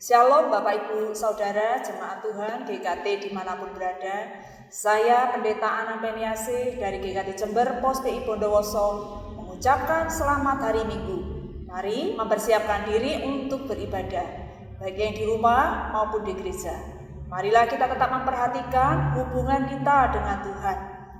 Shalom Bapak Ibu Saudara Jemaat Tuhan GKT dimanapun berada. Saya Pendeta Ana Peniasi dari GKT Jember Pos PI Bondowoso mengucapkan selamat hari Minggu. Mari mempersiapkan diri untuk beribadah, baik yang di rumah maupun di gereja. Marilah kita tetap memperhatikan hubungan kita dengan Tuhan,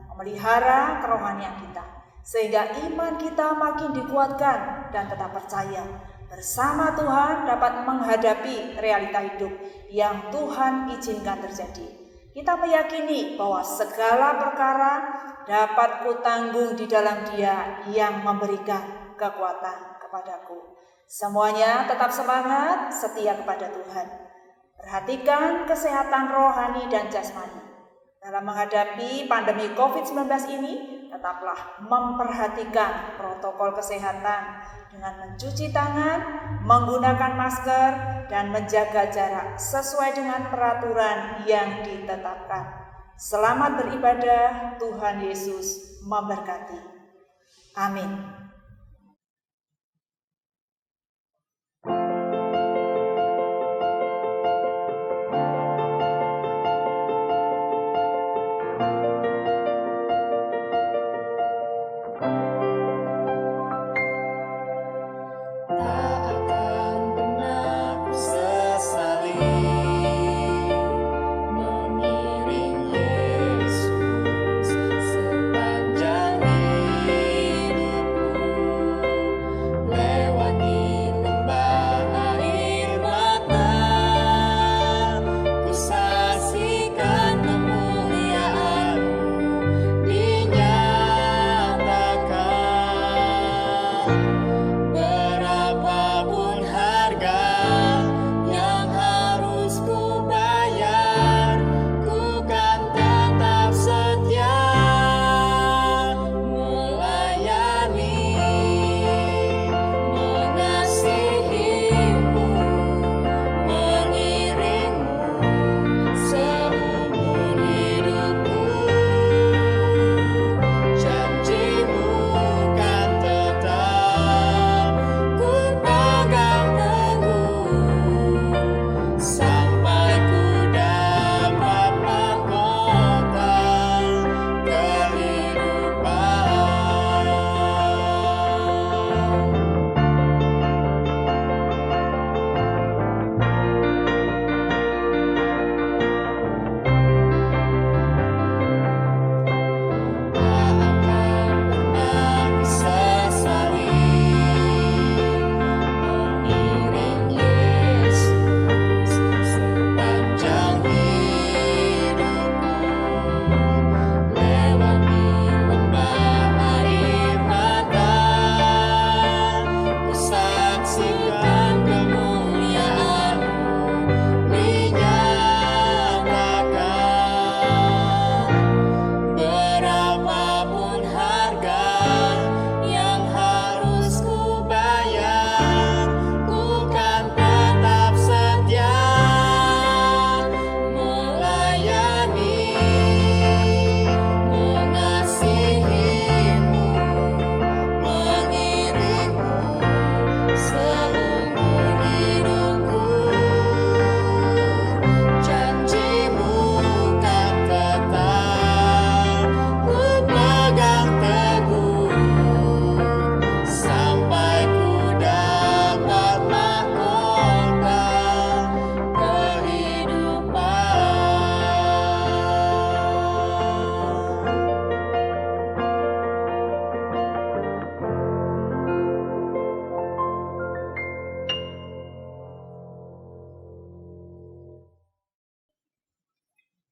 memelihara kerohanian kita, sehingga iman kita makin dikuatkan dan tetap percaya bersama Tuhan dapat menghadapi realita hidup yang Tuhan izinkan terjadi. Kita meyakini bahwa segala perkara dapat kutanggung di dalam Dia yang memberikan kekuatan kepadaku. Semuanya tetap semangat, setia kepada Tuhan. Perhatikan kesehatan rohani dan jasmani. Dalam menghadapi pandemi COVID-19 ini, tetaplah memperhatikan protokol kesehatan dengan mencuci tangan, menggunakan masker, dan menjaga jarak sesuai dengan peraturan yang ditetapkan. Selamat beribadah, Tuhan Yesus memberkati. Amin.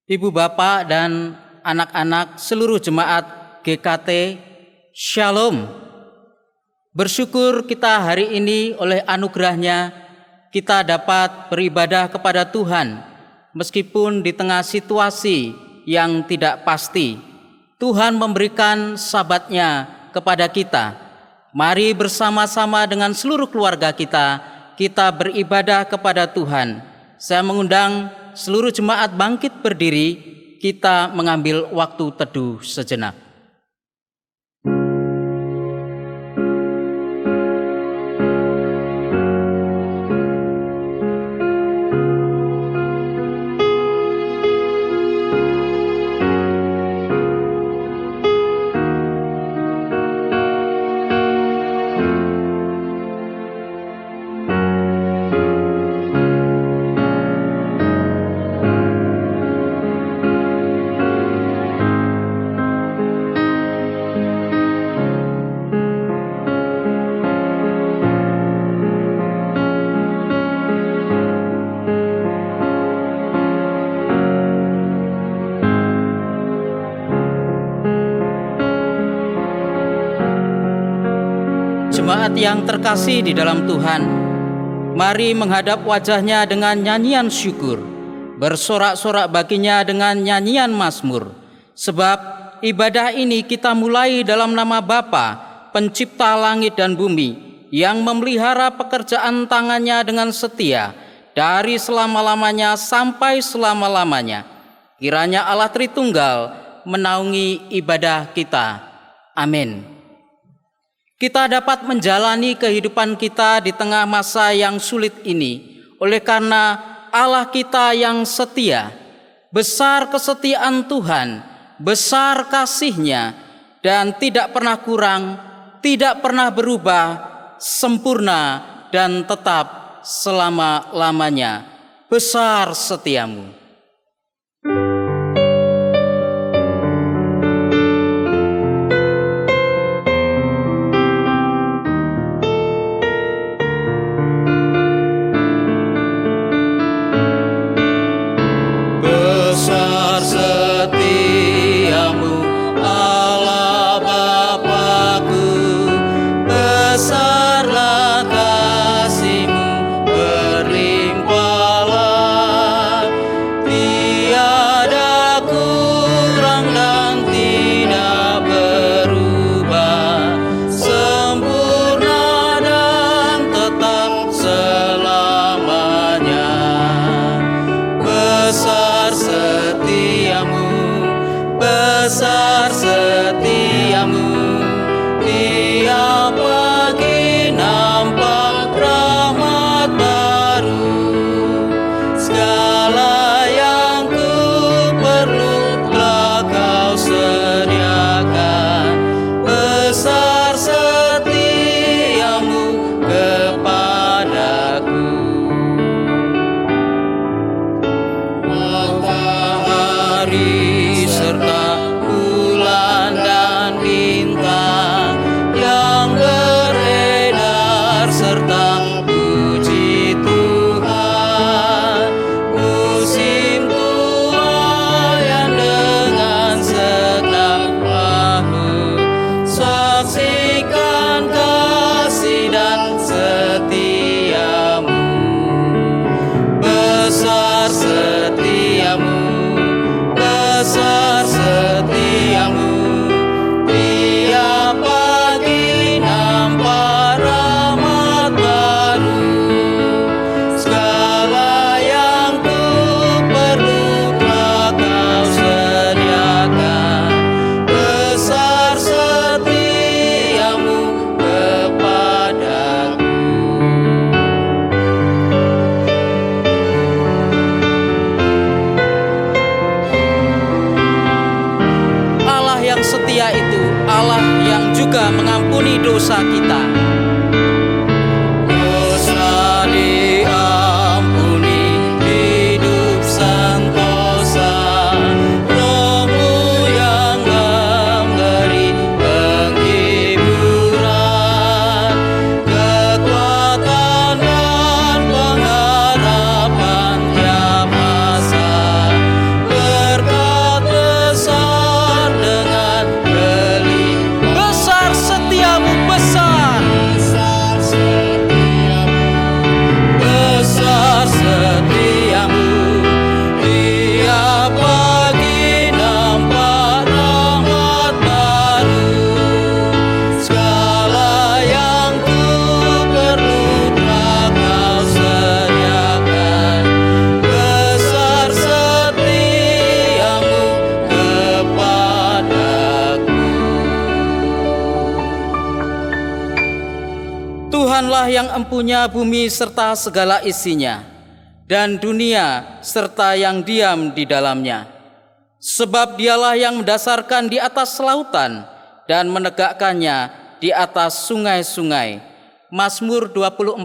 Ibu bapak dan anak-anak seluruh jemaat GKT, Shalom. Bersyukur kita hari ini oleh anugerahnya kita dapat beribadah kepada Tuhan meskipun di tengah situasi yang tidak pasti. Tuhan memberikan sabatnya kepada kita. Mari bersama-sama dengan seluruh keluarga kita beribadah kepada Tuhan. Saya mengundang seluruh jemaat bangkit berdiri, kita mengambil waktu teduh sejenak. Jemaat yang terkasih di dalam Tuhan, mari menghadap wajah-Nya dengan nyanyian syukur, bersorak-sorak baginya dengan nyanyian mazmur. Sebab ibadah ini kita mulai dalam nama Bapa, Pencipta langit dan bumi, yang memelihara pekerjaan tangannya dengan setia dari selama-lamanya sampai selama-lamanya. Kiranya Allah Tritunggal menaungi ibadah kita. Amin. Kita dapat menjalani kehidupan kita di tengah masa yang sulit ini oleh karena Allah kita yang setia. Besar kesetiaan Tuhan, besar kasih-Nya, dan tidak pernah kurang, tidak pernah berubah, sempurna dan tetap selama-lamanya. Besar setiamu. Besar setiamu, Allah Bapa-Ku, besarlah kasih-Mu, berlimpahlah, tiada kurang dan tidak berubah, sempurna dan tetap selamanya. Besar setiamu, besar setiamu, tiap pagi nampak rahmat baru. Segala yang ku perlu telah Kau sediakan. Besar setiamu kepadaku. Matahari serta bulan dan bintang yang beredar serta puji Tuhan. Musim tuayan dengan segenap makhluk, saksikan kasih dan setiamu. Besar setiamu, besar setiamu, tiap pagi nampak rahmat baru. Segala yang ku perlu telah Kau sediakan. Besar setiamu kepadaku. Allah yang setia itu Allah yang juga mengampuni dosa kita. Dosa diampuni, hidup sentosa, Roh-Mu yang memberi penghiburan, kekuatan dan pengharapan tiap masa. Berkat besar dengan berlimpah. Besar setiamu, besar. Besar setiamu, tiap pagi nampak rahmat baru. Segala yang ku perlu telah Kau sediakan. Besar setiamu kepadaku. Tuhanlah yang empunya bumi serta segala isinya, dan dunia serta yang diam di dalamnya. Sebab Dialah yang mendasarkan di atas lautan dan menegakkannya di atas sungai-sungai. Mazmur 24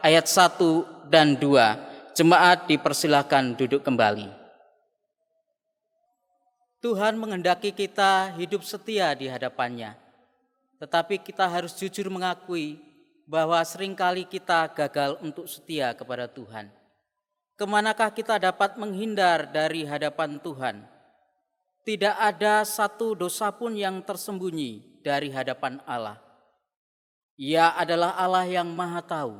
ayat 1 dan 2. Jemaat dipersilakan duduk kembali. Tuhan menghendaki kita hidup setia di hadapan-Nya. Tetapi kita harus jujur mengakui bahwa seringkali kita gagal untuk setia kepada Tuhan. Kemanakah kita dapat menghindar dari hadapan Tuhan? Tidak ada satu dosa pun yang tersembunyi dari hadapan Allah. Ia adalah Allah yang Maha Tahu.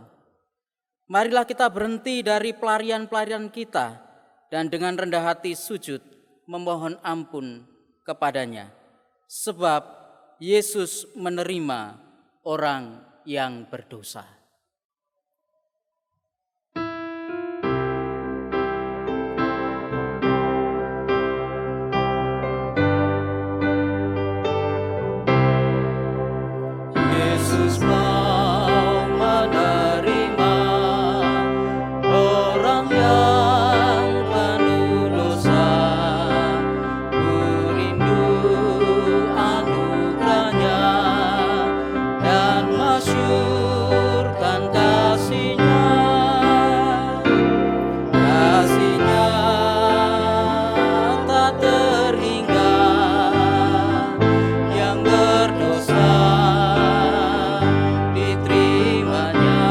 Marilah kita berhenti dari pelarian-pelarian kita dan dengan rendah hati sujud memohon ampun kepadanya. Sebab Yesus menerima orang yang berdosa. Yesus mau menerima orang yang penuh dosa. Ku rindu anugerahnya dan masyurkan kasih-Nya. Kasih-Nya tak terhingga, yang berdosa diterimanya.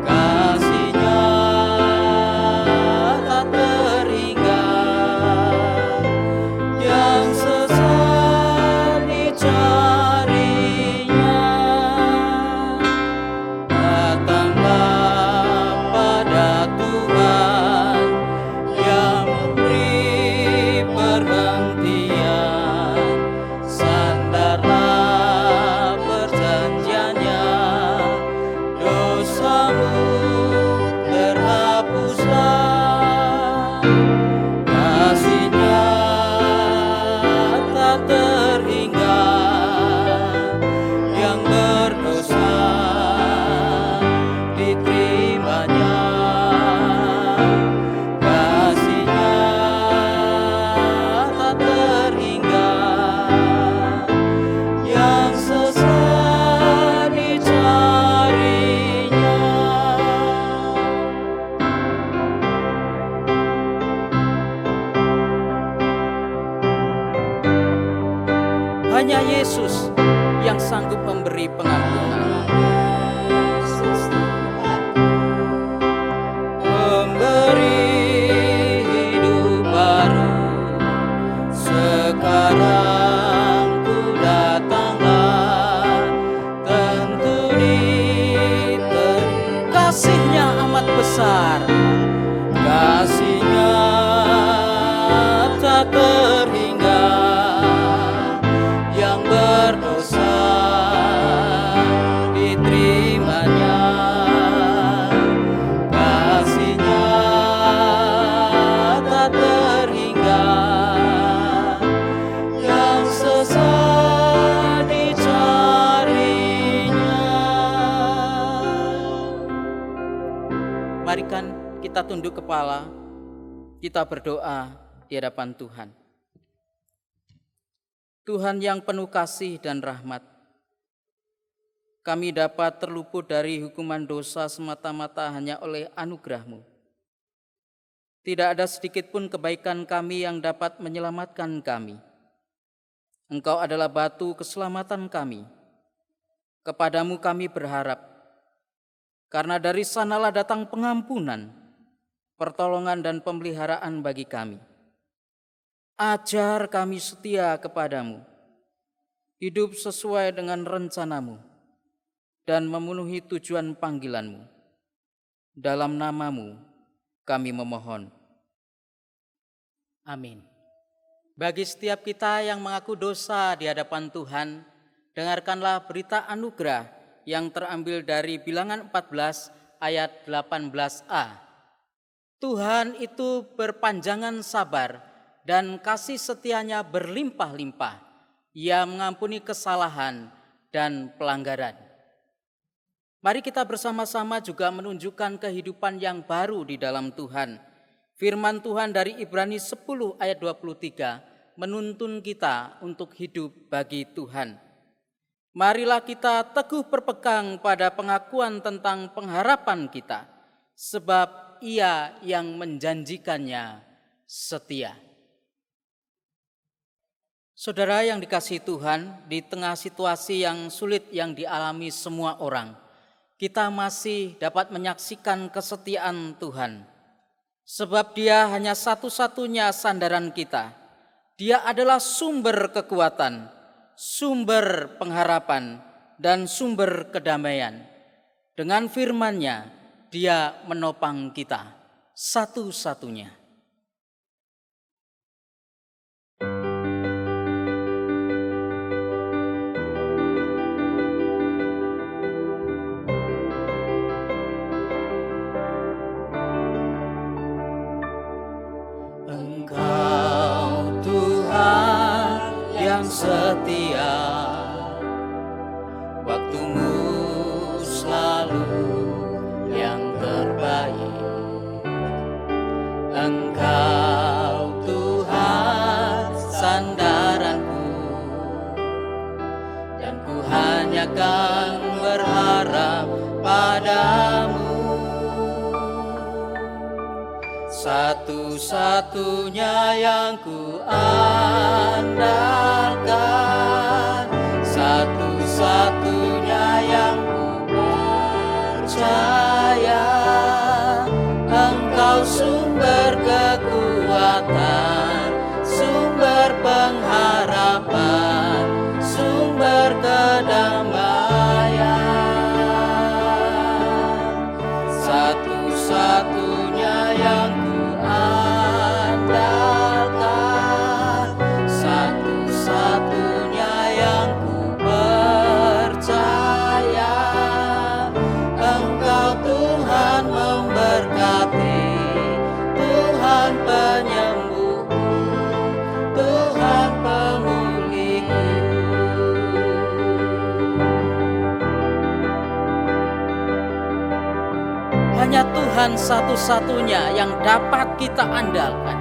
Kasih-Nya tak terhingga, yang sesat dicarinya. Datanglah pada Tuhan yang memberi perhentian. Sandarlah perjanjiannya, dosamu terhapuslah. Kasih-Nya tak terhingga, yang berdosa diterimanya. Kasih-Nya tak terhingga, yang sesat dicarinya. Hanya Yesus yang sanggup memberi pengampunan. Memberi hidup baru. Sekarang ku datanglah, tentu diterima. Kasih-Nya amat besar, kasih-Nya tak terhingga, yang berdosa diterimanya. Kasih-Nya tak terhingga, yang sesat dicarinya. Marikan kita tunduk kepala, kita berdoa di hadapan Tuhan. Tuhan yang penuh kasih dan rahmat, kami dapat terluput dari hukuman dosa semata-mata hanya oleh anugerah-Mu. Tidak ada sedikit pun kebaikan kami yang dapat menyelamatkan kami. Engkau adalah batu keselamatan kami. Kepadamu kami berharap, karena dari sanalah datang pengampunan, pertolongan dan pemeliharaan bagi kami. Ajar kami setia kepadamu, hidup sesuai dengan rencanamu, dan memenuhi tujuan panggilanmu. Dalam namamu kami memohon. Amin. Bagi setiap kita yang mengaku dosa di hadapan Tuhan, dengarkanlah berita anugerah yang terambil dari Bilangan 14 ayat 18a. Tuhan itu berpanjangan sabar dan kasih setianya berlimpah-limpah. Ia mengampuni kesalahan dan pelanggaran. Mari kita bersama-sama juga menunjukkan kehidupan yang baru di dalam Tuhan. Firman Tuhan dari Ibrani 10 ayat 23 menuntun kita untuk hidup bagi Tuhan. Marilah kita teguh berpegang pada pengakuan tentang pengharapan kita, sebab Ia yang menjanjikannya setia. Saudara yang dikasihi Tuhan, di tengah situasi yang sulit yang dialami semua orang, kita masih dapat menyaksikan kesetiaan Tuhan. Sebab Dia hanya satu-satunya sandaran kita. Dia adalah sumber kekuatan, sumber pengharapan, dan sumber kedamaian. Dengan firman-Nya, Dia menopang kita satu-satunya. Engkau Tuhan yang setia, waktumu selalu yang terbaik. Engkau Tuhan sandaranku, dan ku hanya kan berharap padamu. Satu-satunya yang ku andalkan, satu-satunya yang ku percaya. Engkau sumber kekuatan, sumber pengharapan, sumber kedamaian. Satu-satunya yang andalkan, satu-satunya yang ku percaya. Engkau Tuhan memberkati, Tuhan penyembuhku, Tuhan pemulihku. Hanya Tuhan satu-satunya yang dapat kita andalkan.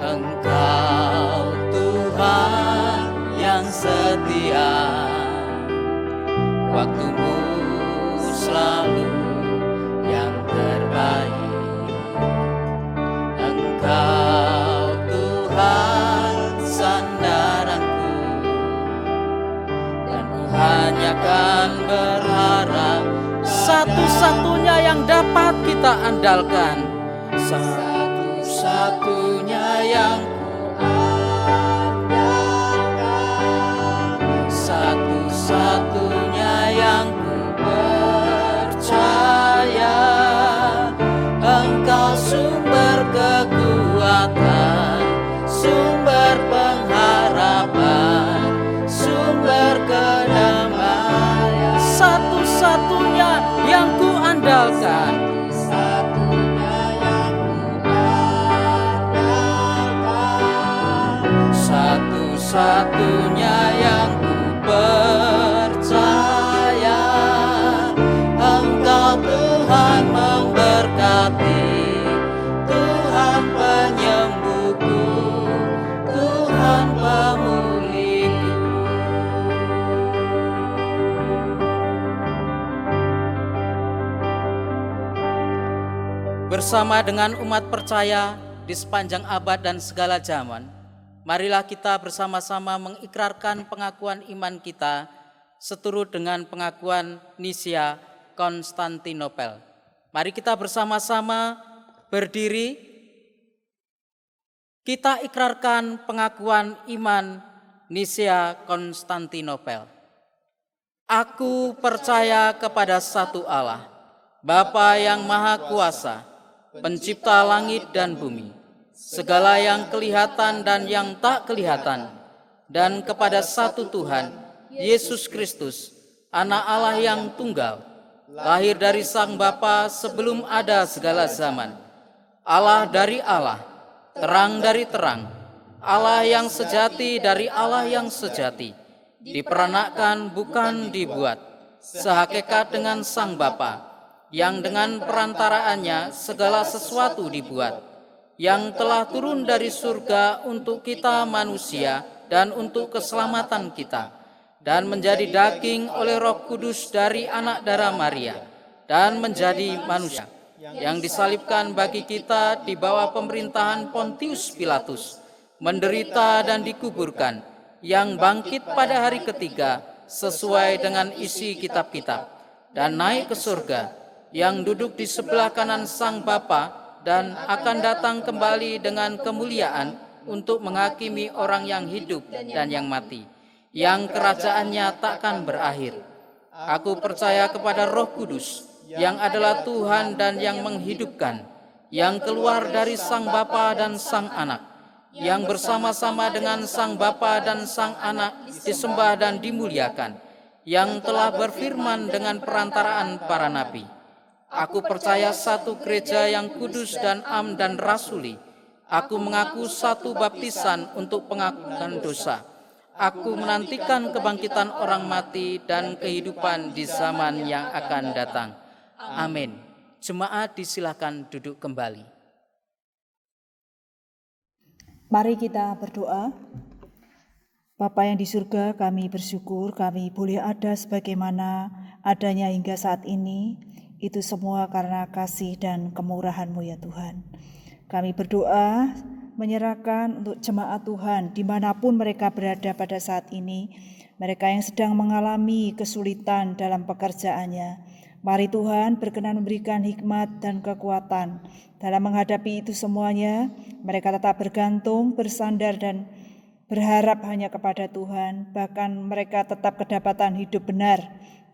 Engkau Tuhan yang setia, waktumu selalu yang terbaik. Engkau Tuhan sandaranku, dan ku hanya kan berharap satu-satunya yang dapat kita andalkan, satu-satunya yang ku andalkan, satu-satunya yang ku percaya. Engkau sumber kekuatan, sumber pengharapan, sumber kedamaian. Satu-satunya yang ku andalkan, satunya yang ku andalkan, satu-satunya yang ku percaya. Engkau Tuhan memberkati, Tuhan penyembuhku, Tuhan pemulihku. Bersama dengan umat percaya di sepanjang abad dan segala zaman, marilah kita bersama-sama mengikrarkan pengakuan iman kita seturut dengan pengakuan Nisia Konstantinopel. Mari kita bersama-sama berdiri. Kita ikrarkan pengakuan iman Nisia Konstantinopel. Aku percaya kepada satu Allah, Bapa yang Maha Kuasa, Pencipta langit dan bumi, segala yang kelihatan dan yang tak kelihatan, dan kepada satu Tuhan, Yesus Kristus, Anak Allah yang tunggal, lahir dari Sang Bapa sebelum ada segala zaman, Allah dari Allah, terang dari terang, Allah yang sejati dari Allah yang sejati, diperanakkan bukan dibuat, sehakikat dengan Sang Bapa, yang dengan perantaraannya segala sesuatu dibuat, yang telah turun dari surga untuk kita manusia dan untuk keselamatan kita, dan menjadi daging oleh Roh Kudus dari anak darah Maria, dan menjadi manusia, yang disalibkan bagi kita di bawah pemerintahan Pontius Pilatus, menderita dan dikuburkan, yang bangkit pada hari ketiga sesuai dengan isi kitab-kitab, dan naik ke surga, yang duduk di sebelah kanan Sang Bapa dan akan datang kembali dengan kemuliaan untuk menghakimi orang yang hidup dan yang mati. yang kerajaannya takkan berakhir. Aku percaya kepada Roh Kudus, yang adalah Tuhan dan yang menghidupkan, yang keluar dari Sang Bapa dan Sang Anak, yang bersama-sama dengan Sang Bapa dan Sang Anak disembah dan dimuliakan, yang telah berfirman dengan perantaraan para nabi. Aku percaya satu gereja yang kudus dan am dan rasuli. Aku mengaku satu baptisan untuk pengampunan dosa. Aku menantikan kebangkitan orang mati dan kehidupan di zaman yang akan datang. Amin. Jemaat disilakan duduk kembali. Mari kita berdoa. Bapa yang di surga, kami bersyukur kami boleh ada sebagaimana adanya hingga saat ini. Itu semua karena kasih dan kemurahan-Mu ya Tuhan. Kami berdoa menyerahkan untuk jemaat Tuhan dimanapun mereka berada pada saat ini. Mereka yang sedang mengalami kesulitan dalam pekerjaannya. Mari Tuhan berkenan memberikan hikmat dan kekuatan dalam menghadapi itu semuanya. Mereka tetap bergantung, bersandar dan berharap hanya kepada Tuhan. Bahkan mereka tetap kedapatan hidup benar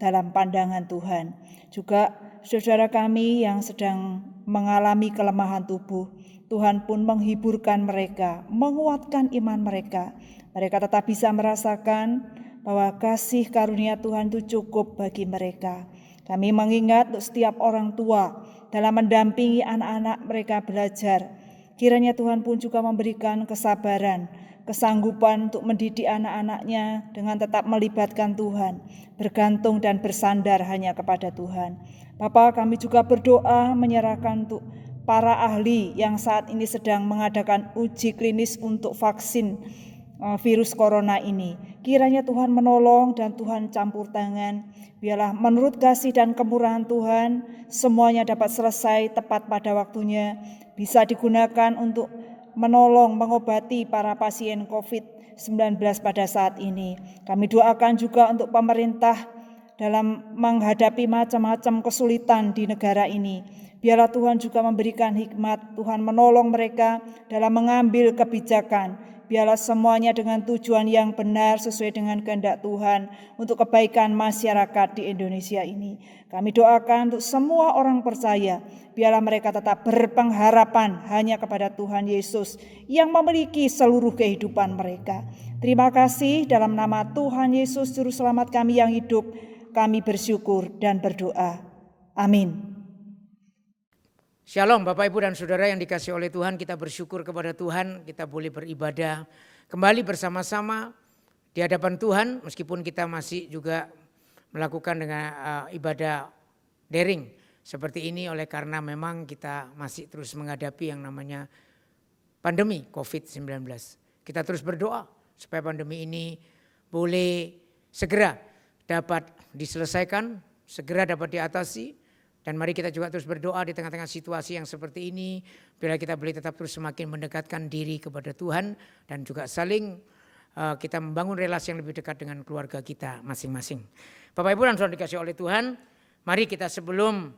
dalam pandangan Tuhan. Juga saudara kami yang sedang mengalami kelemahan tubuh, Tuhan pun menghiburkan mereka, menguatkan iman mereka. Mereka tetap bisa merasakan bahwa kasih karunia Tuhan itu cukup bagi mereka. Kami mengingat untuk setiap orang tua dalam mendampingi anak-anak mereka belajar. Kiranya Tuhan pun juga memberikan kesabaran, kesanggupan untuk mendidik anak-anaknya dengan tetap melibatkan Tuhan, bergantung dan bersandar hanya kepada Tuhan. Bapa, kami juga berdoa menyerahkan untuk para ahli yang saat ini sedang mengadakan uji klinis untuk vaksin virus corona ini. Kiranya Tuhan menolong dan Tuhan campur tangan. Biarlah menurut kasih dan kemurahan Tuhan semuanya dapat selesai tepat pada waktunya, bisa digunakan untuk menolong, mengobati para pasien COVID-19 pada saat ini. Kami doakan juga untuk pemerintah dalam menghadapi macam-macam kesulitan di negara ini. Biarlah Tuhan juga memberikan hikmat, Tuhan menolong mereka dalam mengambil kebijakan. Biarlah semuanya dengan tujuan yang benar sesuai dengan kehendak Tuhan untuk kebaikan masyarakat di Indonesia ini. Kami doakan untuk semua orang percaya, biarlah mereka tetap berpengharapan hanya kepada Tuhan Yesus yang memiliki seluruh kehidupan mereka. Terima kasih dalam nama Tuhan Yesus Juru Selamat kami yang hidup, kami bersyukur dan berdoa. Amin. Shalom Bapak Ibu dan Saudara yang dikasihi oleh Tuhan, kita bersyukur kepada Tuhan, kita boleh beribadah kembali bersama-sama di hadapan Tuhan meskipun kita masih juga melakukan dengan ibadah daring seperti ini oleh karena memang kita masih terus menghadapi yang namanya pandemi COVID-19. Kita terus berdoa supaya pandemi ini boleh segera dapat diselesaikan, segera dapat diatasi. Dan mari kita juga terus berdoa di tengah-tengah situasi yang seperti ini. Biar kita boleh tetap terus semakin mendekatkan diri kepada Tuhan. Dan juga saling kita membangun relasi yang lebih dekat dengan keluarga kita masing-masing. Bapak Ibu dan Saudara dikasihi oleh Tuhan. Mari kita sebelum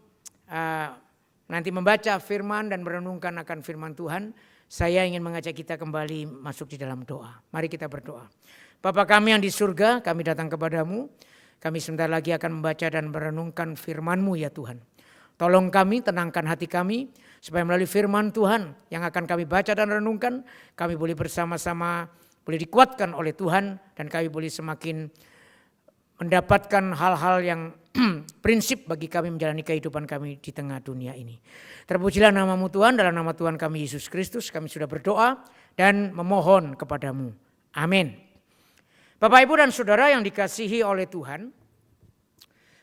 nanti membaca firman dan merenungkan akan firman Tuhan. Saya ingin mengajak kita kembali masuk di dalam doa. Mari kita berdoa. Bapa kami yang di surga, kami datang kepadamu. Kami sebentar lagi akan membaca dan merenungkan firman-Mu ya Tuhan. Tolong kami, tenangkan hati kami, supaya melalui firman Tuhan yang akan kami baca dan renungkan, kami boleh bersama-sama, boleh dikuatkan oleh Tuhan, dan kami boleh semakin mendapatkan hal-hal yang prinsip bagi kami menjalani kehidupan kami di tengah dunia ini. Terpujilah nama-Mu Tuhan, dalam nama Tuhan kami Yesus Kristus, kami sudah berdoa dan memohon kepadamu. Amin. Bapak Ibu dan Saudara yang dikasihi oleh Tuhan,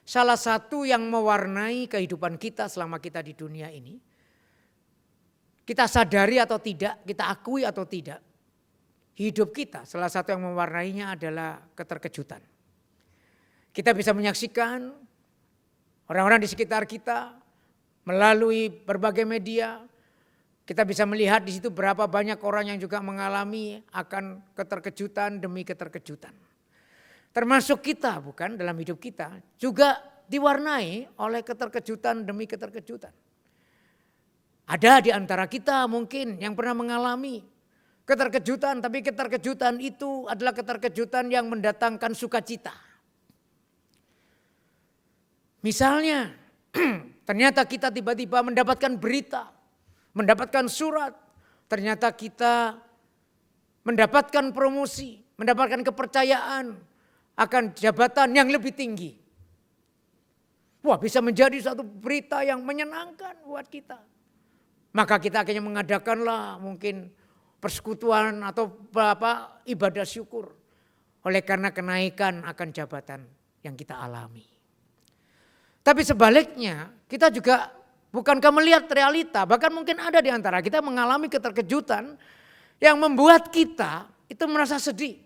salah satu yang mewarnai kehidupan kita selama kita di dunia ini, kita sadari atau tidak, kita akui atau tidak, hidup kita salah satu yang mewarnainya adalah keterkejutan. Kita bisa menyaksikan orang-orang di sekitar kita melalui berbagai media. Kita bisa melihat di situ berapa banyak orang yang juga mengalami akan keterkejutan demi keterkejutan. Termasuk kita bukan dalam hidup kita juga diwarnai oleh keterkejutan demi keterkejutan. Ada di antara kita mungkin yang pernah mengalami keterkejutan, tapi keterkejutan itu adalah keterkejutan yang mendatangkan sukacita. Misalnya, ternyata kita tiba-tiba mendapatkan berita, mendapatkan surat, ternyata kita mendapatkan promosi, mendapatkan kepercayaan akan jabatan yang lebih tinggi. Wah, bisa menjadi satu berita yang menyenangkan buat kita. Maka kita akhirnya mengadakanlah mungkin persekutuan atau ibadah syukur. Oleh karena kenaikan akan jabatan yang kita alami. Tapi sebaliknya kita juga bukankah melihat realita. Bahkan mungkin ada di antara kita mengalami keterkejutan yang membuat kita itu merasa sedih.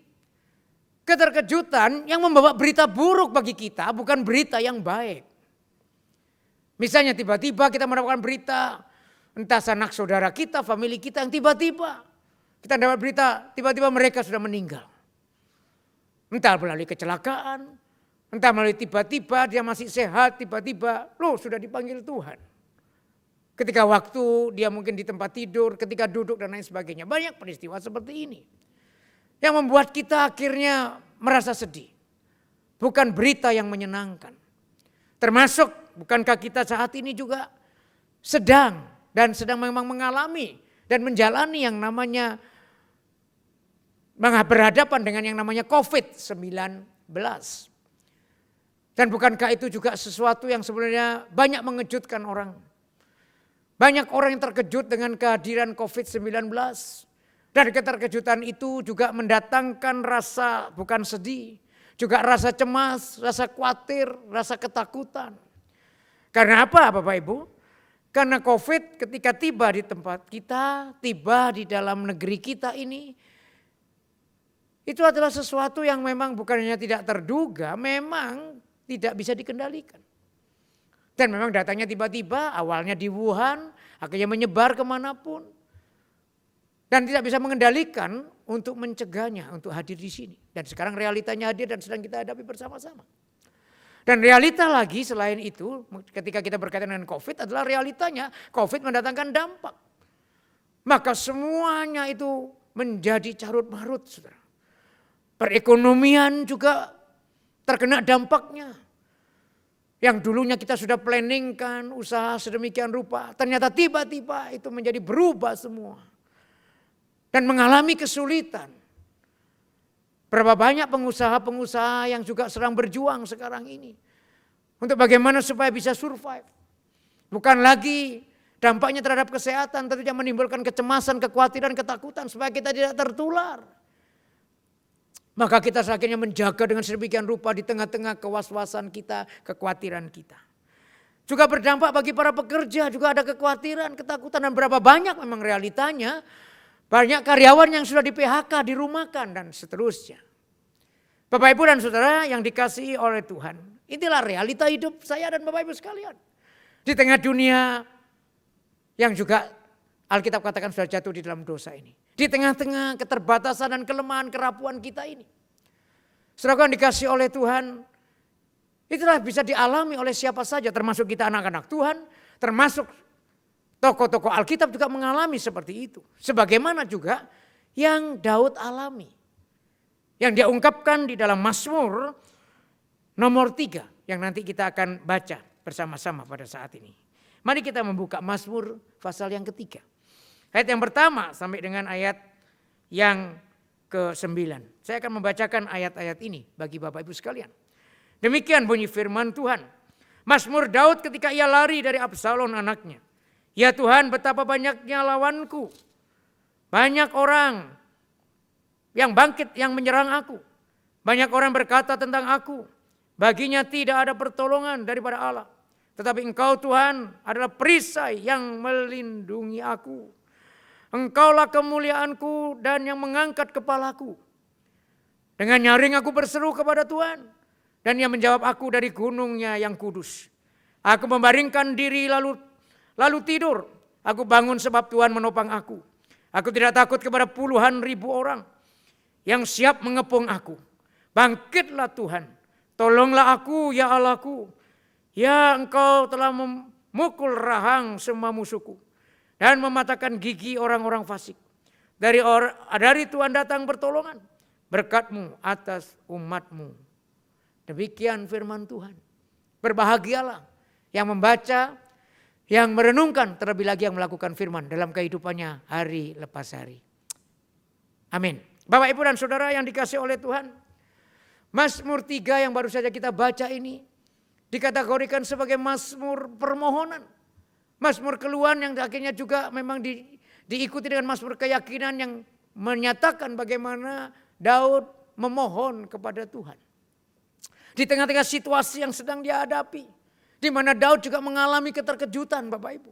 Keterkejutan yang membawa berita buruk bagi kita, bukan berita yang baik. Misalnya tiba-tiba kita mendapatkan berita, entah sanak saudara kita, famili kita yang tiba-tiba kita dapat berita, tiba-tiba mereka sudah meninggal. Entah melalui kecelakaan, entah melalui tiba-tiba dia masih sehat, tiba-tiba loh sudah dipanggil Tuhan. Ketika waktu dia mungkin di tempat tidur, ketika duduk dan lain sebagainya. Banyak peristiwa seperti ini. Yang membuat kita akhirnya merasa sedih. Bukan berita yang menyenangkan. Termasuk bukankah kita saat ini juga sedang memang mengalami dan menjalani yang namanya berhadapan dengan yang namanya COVID-19. Dan bukankah itu juga sesuatu yang sebenarnya banyak mengejutkan orang. Banyak orang yang terkejut dengan kehadiran COVID-19. Dan keterkejutan itu juga mendatangkan rasa bukan sedih. Juga rasa cemas, rasa khawatir, rasa ketakutan. Karena apa Bapak Ibu? Karena COVID ketika tiba di tempat kita, tiba di dalam negeri kita ini. Itu adalah sesuatu yang memang bukan hanya tidak terduga, memang tidak bisa dikendalikan. Dan memang datangnya tiba-tiba, awalnya di Wuhan, akhirnya menyebar kemanapun. Dan tidak bisa mengendalikan untuk mencegahnya, untuk hadir di sini. Dan sekarang realitanya hadir dan sedang kita hadapi bersama-sama. Dan realita lagi selain itu, ketika kita berkaitan dengan COVID adalah realitanya COVID mendatangkan dampak. Maka semuanya itu menjadi carut marut, saudara. Perekonomian juga terkena dampaknya. Yang dulunya kita sudah planningkan usaha sedemikian rupa, ternyata tiba-tiba itu menjadi berubah semua. Dan mengalami kesulitan. Berapa banyak pengusaha-pengusaha yang juga sedang berjuang sekarang ini. Untuk bagaimana supaya bisa survive. Bukan lagi dampaknya terhadap kesehatan, tentunya menimbulkan kecemasan, kekhawatiran, ketakutan supaya kita tidak tertular. Maka kita akhirnya menjaga dengan sedemikian rupa di tengah-tengah kewaswasan kita, kekhawatiran kita. Juga berdampak bagi para pekerja, juga ada kekhawatiran, ketakutan, dan berapa banyak memang realitanya. Banyak karyawan yang sudah di PHK, dirumahkan dan seterusnya. Bapak Ibu dan Saudara yang dikasihi oleh Tuhan. Inilah realita hidup saya dan Bapak Ibu sekalian. Di tengah dunia yang juga Alkitab katakan sudah jatuh di dalam dosa ini. Di tengah-tengah keterbatasan dan kelemahan kerapuan kita ini. Saudara yang dikasihi oleh Tuhan. Itulah bisa dialami oleh siapa saja termasuk kita anak-anak Tuhan. Termasuk tokoh-tokoh Alkitab juga mengalami seperti itu. Sebagaimana juga yang Daud alami. Yang dia ungkapkan di dalam Mazmur nomor 3. Yang nanti kita akan baca bersama-sama pada saat ini. Mari kita membuka Mazmur pasal yang ketiga. Ayat yang pertama sampai dengan ayat yang ke-9. Saya akan membacakan ayat-ayat ini bagi Bapak Ibu sekalian. Demikian bunyi firman Tuhan. Mazmur Daud ketika ia lari dari Absalom anaknya. Ya Tuhan, betapa banyaknya lawanku. Banyak orang yang bangkit yang menyerang aku. Banyak orang berkata tentang aku. Baginya tidak ada pertolongan daripada Allah. Tetapi Engkau Tuhan adalah perisai yang melindungi aku. Engkaulah kemuliaanku dan yang mengangkat kepalaku. Dengan nyaring aku berseru kepada Tuhan. Dan Ia menjawab aku dari gunungnya yang kudus. Aku membaringkan diri lalu tidur. Aku bangun sebab Tuhan menopang aku. Aku tidak takut kepada puluhan ribu orang yang siap mengepung aku. Bangkitlah Tuhan. Tolonglah aku ya Allahku. Ya Engkau telah memukul rahang semua musuhku. Dan mematahkan gigi orang-orang fasik. Dari Tuhan datang pertolongan, berkat-Mu atas umat-Mu. Demikian firman Tuhan. Berbahagialah yang membaca, yang merenungkan, terlebih lagi yang melakukan firman dalam kehidupannya hari lepas hari. Amin. Bapak, Ibu, dan Saudara yang dikasihi oleh Tuhan, Mazmur 3 yang baru saja kita baca ini dikategorikan sebagai mazmur permohonan. Mazmur keluhan yang akhirnya juga memang diikuti dengan mazmur keyakinan yang menyatakan bagaimana Daud memohon kepada Tuhan. Di tengah-tengah situasi yang sedang dihadapi, di mana Daud juga mengalami keterkejutan, Bapak Ibu.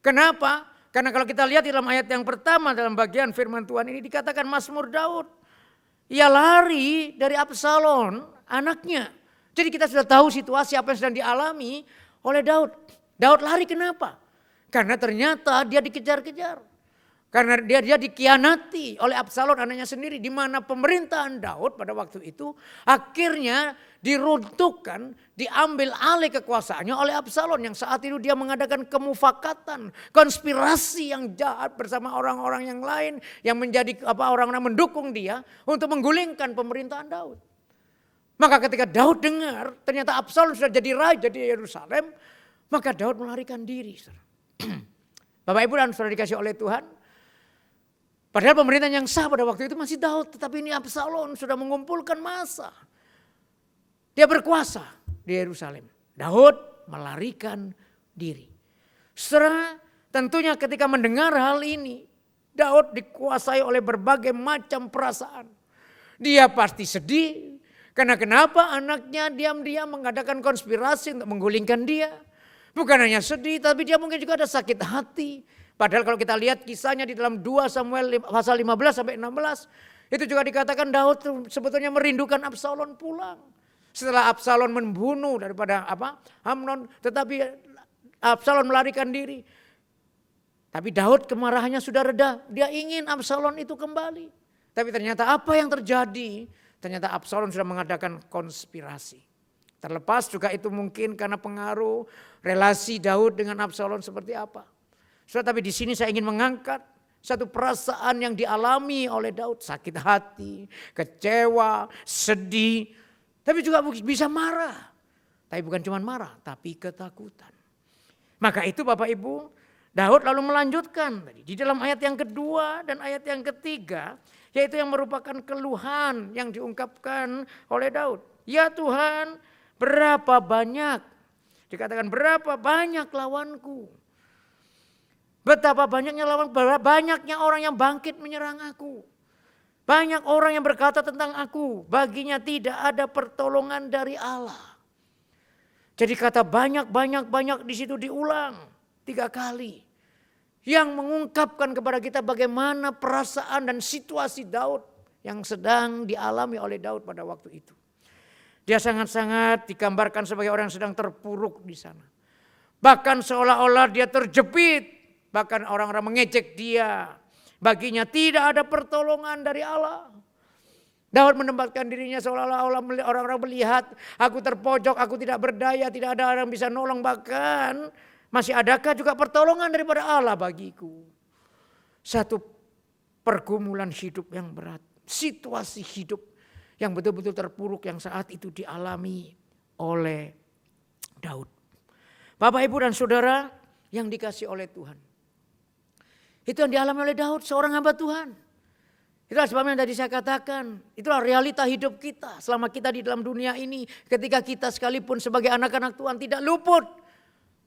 Kenapa? Karena kalau kita lihat di dalam ayat yang pertama dalam bagian firman Tuhan ini dikatakan mazmur Daud. Ia lari dari Absalom, anaknya. Jadi kita sudah tahu situasi apa yang sedang dialami oleh Daud. Daud lari kenapa? Karena ternyata dia dikejar-kejar. Karena dia dikhianati oleh Absalom anaknya sendiri. Di mana pemerintahan Daud pada waktu itu akhirnya diruntuhkan, diambil alih kekuasaannya oleh Absalom. Yang saat itu dia mengadakan kemufakatan, konspirasi yang jahat bersama orang-orang yang lain. Yang menjadi orang-orang mendukung dia untuk menggulingkan pemerintahan Daud. Maka ketika Daud dengar ternyata Absalom sudah jadi raja di Yerusalem. Maka Daud melarikan diri. Bapak, Ibu, dan Saudara dikasih oleh Tuhan. Padahal pemerintahan yang sah pada waktu itu masih Daud. Tetapi ini Absalom sudah mengumpulkan massa. Dia berkuasa di Yerusalem. Daud melarikan diri. Saudara, tentunya ketika mendengar hal ini, Daud dikuasai oleh berbagai macam perasaan. Dia pasti sedih. Karena kenapa anaknya diam-diam mengadakan konspirasi untuk menggulingkan dia. Bukan hanya sedih, tapi dia mungkin juga ada sakit hati. Padahal kalau kita lihat kisahnya di dalam 2 Samuel pasal 15 sampai 16. Itu juga dikatakan Daud sebetulnya merindukan Absalom pulang. Setelah Absalom membunuh daripada Amnon. Tetapi Absalom melarikan diri. Tapi Daud kemarahannya sudah reda. Dia ingin Absalom itu kembali. Tapi ternyata apa yang terjadi? Ternyata Absalom sudah mengadakan konspirasi. Terlepas juga itu mungkin karena pengaruh relasi Daud dengan Absalom seperti apa. Tapi di sini saya ingin mengangkat satu perasaan yang dialami oleh Daud. Sakit hati, kecewa, sedih. Tapi juga bisa marah. Tapi bukan cuma marah, tapi ketakutan. Maka itu Bapak Ibu, Daud lalu melanjutkan di dalam ayat yang kedua dan ayat yang ketiga. Yaitu yang merupakan keluhan yang diungkapkan oleh Daud. Ya Tuhan, berapa banyak, dikatakan berapa banyak lawanku. Betapa banyaknya lawan, banyaknya orang yang bangkit menyerang aku. Banyak orang yang berkata tentang aku, baginya tidak ada pertolongan dari Allah. Jadi kata banyak di situ diulang 3 kali. Yang mengungkapkan kepada kita bagaimana perasaan dan situasi Daud yang sedang dialami oleh Daud pada waktu itu. Dia sangat-sangat digambarkan sebagai orang yang sedang terpuruk di sana. Bahkan seolah-olah dia terjepit. Bahkan orang-orang mengejek dia. Baginya tidak ada pertolongan dari Allah. Daud menempatkan dirinya seolah-olah orang-orang melihat. Aku terpojok, aku tidak berdaya, tidak ada orang yang bisa nolong. Bahkan masih adakah juga pertolongan daripada Allah bagiku. Satu pergumulan hidup yang berat. Situasi hidup yang betul-betul terpuruk yang saat itu dialami oleh Daud. Bapak, Ibu, dan Saudara yang dikasih oleh Tuhan. Itu yang dialami oleh Daud, seorang hamba Tuhan. Itulah sebabnya yang tadi saya katakan, itulah realita hidup kita. Selama kita di dalam dunia ini, ketika kita sekalipun sebagai anak-anak Tuhan tidak luput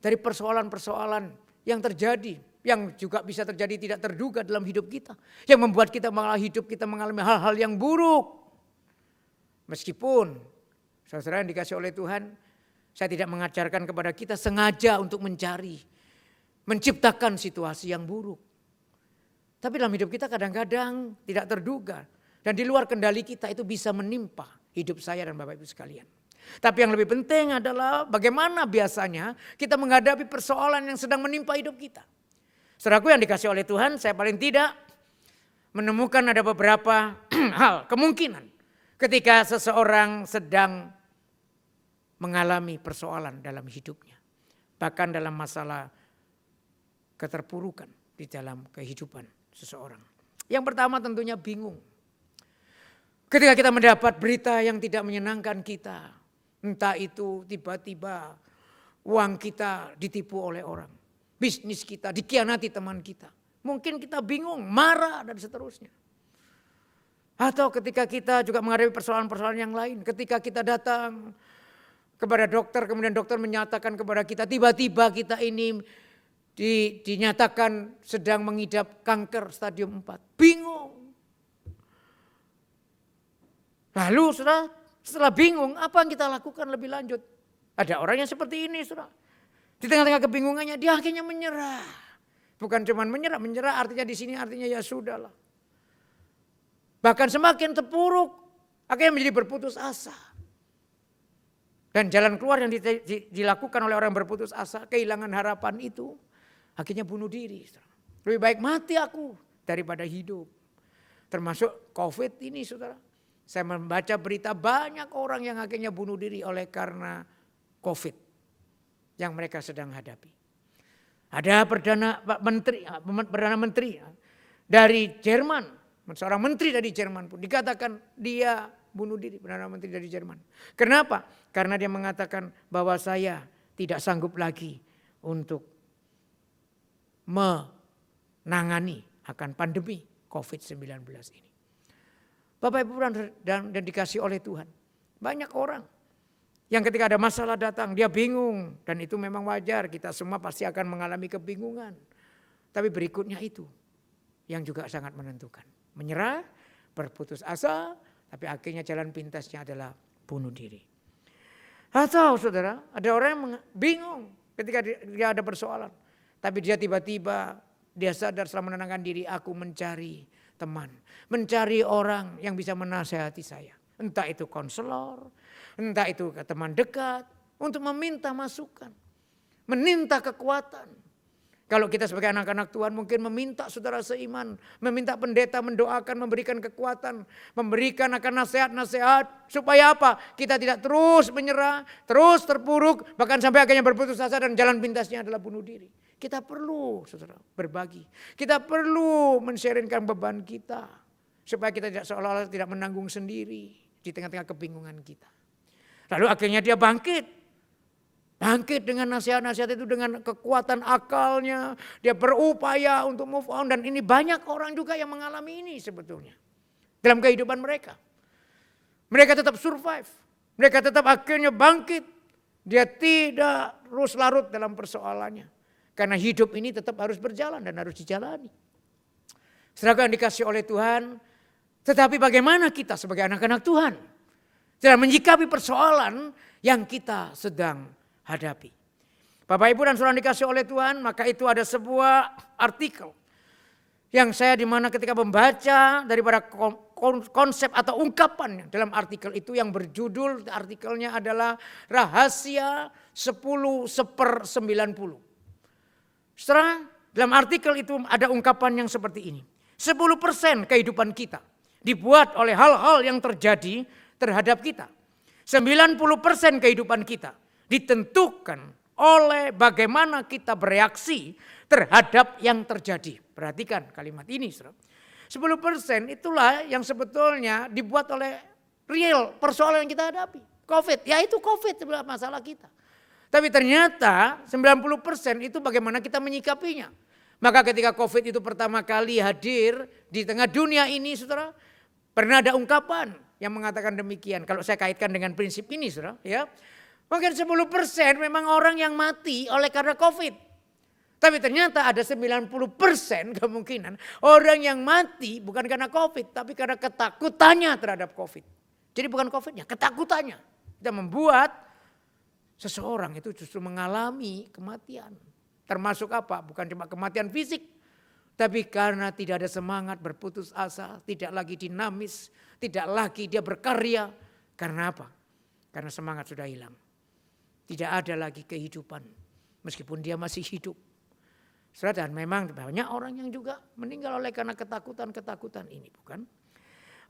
dari persoalan-persoalan yang terjadi. Yang juga bisa terjadi tidak terduga dalam hidup kita. Yang membuat kita mengalami hal-hal yang buruk. Meskipun saudara yang dikasih oleh Tuhan, saya tidak mengajarkan kepada kita sengaja untuk menciptakan situasi yang buruk. Tapi dalam hidup kita kadang-kadang tidak terduga. Dan di luar kendali kita itu bisa menimpa hidup saya dan Bapak Ibu sekalian. Tapi yang lebih penting adalah bagaimana biasanya kita menghadapi persoalan yang sedang menimpa hidup kita. Saudaraku yang dikasih oleh Tuhan, saya paling tidak menemukan ada beberapa hal, kemungkinan. Ketika seseorang sedang mengalami persoalan dalam hidupnya. Bahkan dalam masalah keterpurukan di dalam kehidupan seseorang. Yang pertama tentunya bingung. Ketika kita mendapat berita yang tidak menyenangkan kita, entah itu tiba-tiba uang kita ditipu oleh orang, bisnis kita dikhianati teman kita. Mungkin kita bingung, marah dan seterusnya. Atau ketika kita juga menghadapi persoalan-persoalan yang lain. Ketika kita datang kepada dokter, kemudian dokter menyatakan kepada kita, tiba-tiba kita ini dinyatakan sedang mengidap kanker stadium 4. Bingung. Lalu setelah bingung, apa yang kita lakukan lebih lanjut? Ada orang yang seperti ini, saudara. Di tengah-tengah kebingungannya, dia akhirnya menyerah. Bukan cuma menyerah artinya di sini artinya ya sudahlah. Bahkan semakin terpuruk, akhirnya menjadi berputus asa. Dan jalan keluar yang dilakukan oleh orang berputus asa, kehilangan harapan itu, akhirnya bunuh diri. Lebih baik mati aku daripada hidup. Termasuk COVID ini, saudara. Saya membaca berita banyak orang yang akhirnya bunuh diri oleh karena COVID yang mereka sedang hadapi. Ada Perdana Menteri dari Jerman, seorang menteri dari Jerman pun dikatakan dia bunuh diri, Perdana Menteri dari Jerman. Kenapa? Karena dia mengatakan bahwa saya tidak sanggup lagi untuk menangani akan pandemi COVID-19 ini. Bapak Ibu dan dikasih oleh Tuhan. Banyak orang yang ketika ada masalah datang dia bingung. Dan itu memang wajar, kita semua pasti akan mengalami kebingungan. Tapi berikutnya itu yang juga sangat menentukan. Menyerah, berputus asa, tapi akhirnya jalan pintasnya adalah bunuh diri. Atau saudara, ada orang yang bingung ketika dia ada persoalan. Tapi dia tiba-tiba dia sadar setelah menenangkan diri, aku mencari teman, mencari orang yang bisa menasehati saya. Entah itu konselor, entah itu teman dekat, untuk meminta masukan, meminta kekuatan. Kalau kita sebagai anak-anak Tuhan mungkin meminta saudara seiman, meminta pendeta mendoakan, memberikan kekuatan, memberikan akan nasihat-nasihat. Supaya apa? Kita tidak terus menyerah, terus terpuruk, bahkan sampai akhirnya berputus asa dan jalan pintasnya adalah bunuh diri. Kita perlu saudara berbagi. Kita perlu men-sharingkan beban kita. Supaya kita tidak seolah-olah tidak menanggung sendiri di tengah-tengah kebingungan kita. Lalu akhirnya dia bangkit. Bangkit dengan nasihat-nasihat itu dengan kekuatan akalnya. Dia berupaya untuk move on. Dan ini banyak orang juga yang mengalami ini sebetulnya. Dalam kehidupan mereka. Mereka tetap survive. Mereka tetap akhirnya bangkit. Dia tidak terus larut dalam persoalannya. Karena hidup ini tetap harus berjalan dan harus dijalani. Saudara yang dikasih oleh Tuhan. Tetapi bagaimana kita sebagai anak-anak Tuhan. Dalam menyikapi persoalan yang kita sedang hadapi. Bapak Ibu dan saudara dikasih oleh Tuhan, maka itu ada sebuah artikel yang saya dimana ketika membaca daripada konsep atau ungkapan dalam artikel itu yang berjudul artikelnya adalah Rahasia 10/90. Setelah dalam artikel itu ada ungkapan yang seperti ini. 10% kehidupan kita dibuat oleh hal-hal yang terjadi terhadap kita. 90% kehidupan kita ditentukan oleh bagaimana kita bereaksi terhadap yang terjadi. Perhatikan kalimat ini. 10% itulah yang sebetulnya dibuat oleh real persoalan yang kita hadapi. COVID, ya itu COVID sebenarnya masalah kita. Tapi ternyata 90% itu bagaimana kita menyikapinya. Maka ketika COVID itu pertama kali hadir di tengah dunia ini saudara. Pernah ada ungkapan yang mengatakan demikian. Kalau saya kaitkan dengan prinsip ini saudara. Ya, mungkin 10% memang orang yang mati oleh karena COVID. Tapi ternyata ada 90% kemungkinan orang yang mati bukan karena COVID. Tapi karena ketakutannya terhadap COVID. Jadi bukan COVID-nya, ketakutannya. Kita membuat seseorang itu justru mengalami kematian. Termasuk apa? Bukan cuma kematian fisik. Tapi karena tidak ada semangat, berputus asa, tidak lagi dinamis, tidak lagi dia berkarya. Karena apa? Karena semangat sudah hilang. Tidak ada lagi kehidupan. Meskipun dia masih hidup. Saudara, dan memang banyak orang yang juga meninggal oleh karena ketakutan-ketakutan ini. Bukan?